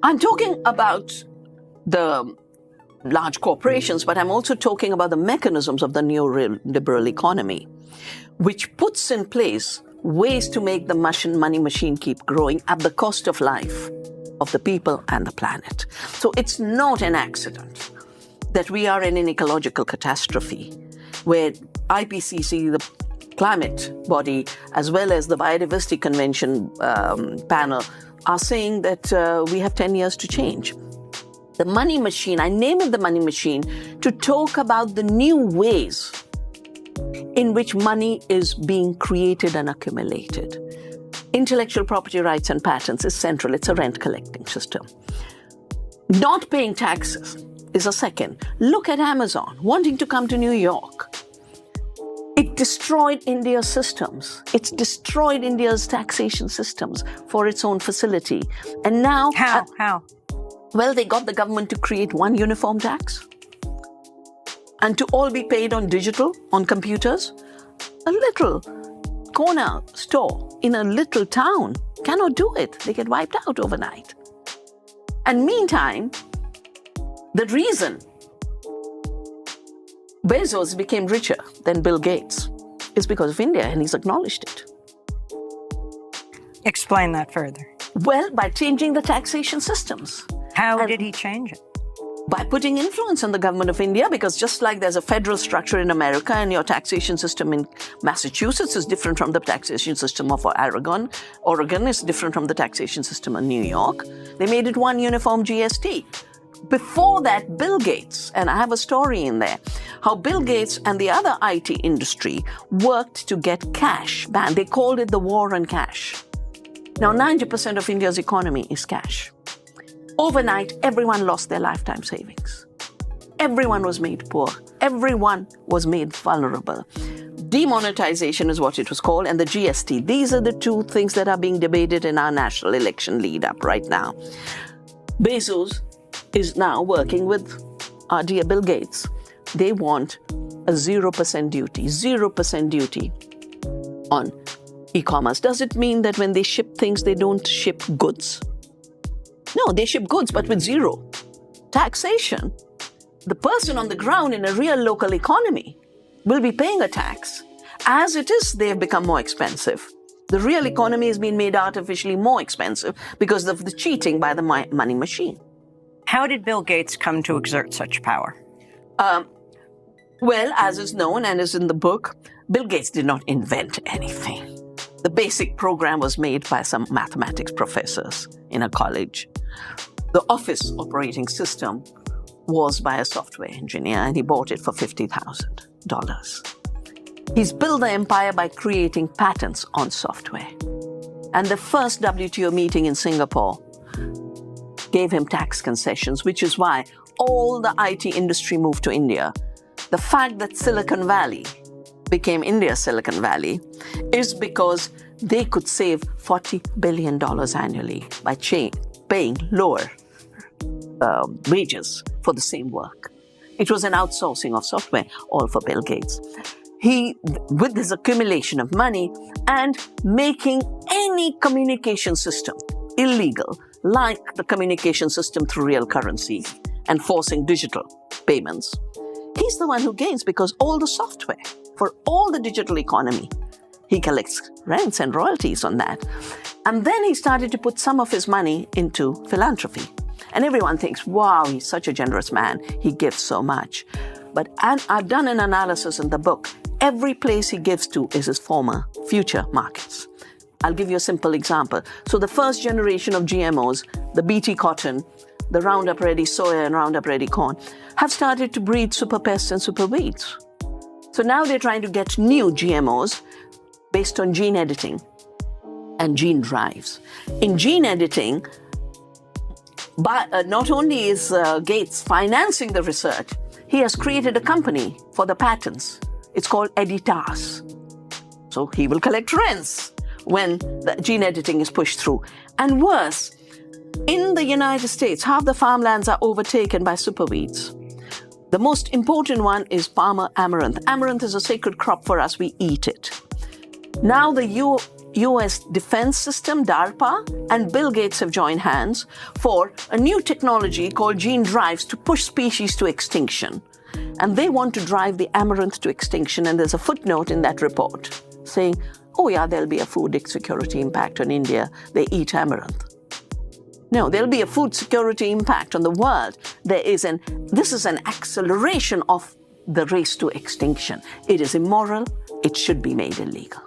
I'm talking about the large corporations, but I'm also talking about the mechanisms of the neoliberal economy, which puts in place ways to make the money machine keep growing at the cost of life of the people and the planet. So it's not an accident that we are in an ecological catastrophe where IPCC, the climate body, as well as the Biodiversity Convention panel, are saying that we have 10 years to change. The money machine, I name it the money machine to talk about the new ways in which money is being created and accumulated. Intellectual property rights and patents is central. It's a rent collecting system. Not paying taxes is a second. Look at Amazon wanting to come to New York. It destroyed India's systems. It's destroyed India's taxation systems for its own facility. And now... How? Well, they got the government to create one uniform tax and to all be paid on digital, on computers. A little corner store in a little town cannot do it. They get wiped out overnight. And meantime, the reason Bezos became richer than Bill Gates is because of India, and he's acknowledged it. Explain that further. Well, by changing the taxation systems. How did he change it? By putting influence on the government of India, because just like there's a federal structure in America and your taxation system in Massachusetts is different from the taxation system of Oregon is different from the taxation system in New York, they made it one uniform GST. Before that, Bill Gates, and I have a story in there, how Bill Gates and the other IT industry worked to get cash banned. They called it the war on cash. Now, 90% of India's economy is cash. Overnight, everyone lost their lifetime savings. Everyone was made poor. Everyone was made vulnerable. Demonetization is what it was called, and the GST. These are the two things that are being debated in our national election lead-up right now. Bezos is now working with our dear Bill Gates. They want a 0% duty on e-commerce. Does it mean that when they ship things, they don't ship goods? No, they ship goods, but with zero taxation. The person on the ground in a real local economy will be paying a tax. As it is, they have become more expensive. The real economy has been made artificially more expensive because of the cheating by the money machine. How did Bill Gates come to exert such power? Well, as is known and is in the book, Bill Gates did not invent anything. The basic program was made by some mathematics professors in a college. The office operating system was by a software engineer, and he bought it for $50,000. He's built the empire by creating patents on software. And the first WTO meeting in Singapore gave him tax concessions, which is why all the IT industry moved to India. The fact that Silicon Valley became India's Silicon Valley is because they could save $40 billion annually by paying lower wages for the same work. It was an outsourcing of software, all for Bill Gates. He, with his accumulation of money and making any communication system illegal, like the communication system through real currency and forcing digital payments, he's the one who gains because all the software for all the digital economy, he collects rents and royalties on that. And then he started to put some of his money into philanthropy. And everyone thinks, wow, he's such a generous man. He gives so much. But I've done an analysis in the book. Every place he gives to is his former future markets. I'll give you a simple example. So the first generation of GMOs, the BT cotton, the Roundup Ready soya and Roundup Ready corn, have started to breed super pests and super weeds. So now they're trying to get new GMOs based on gene editing and gene drives. In gene editing, not only is Gates financing the research, he has created a company for the patents. It's called Editas. So he will collect rents when the gene editing is pushed through. And worse, in the United States, half the farmlands are overtaken by superweeds. The most important one is Palmer amaranth. Amaranth is a sacred crop for us. We eat it. Now the US defense system, DARPA, and Bill Gates have joined hands for a new technology called gene drives to push species to extinction. And they want to drive the amaranth to extinction. And there's a footnote in that report saying, oh yeah, there'll be a food security impact on India. They eat amaranth. No, there'll be a food security impact on the world. This is an acceleration of the race to extinction. It is immoral. It should be made illegal.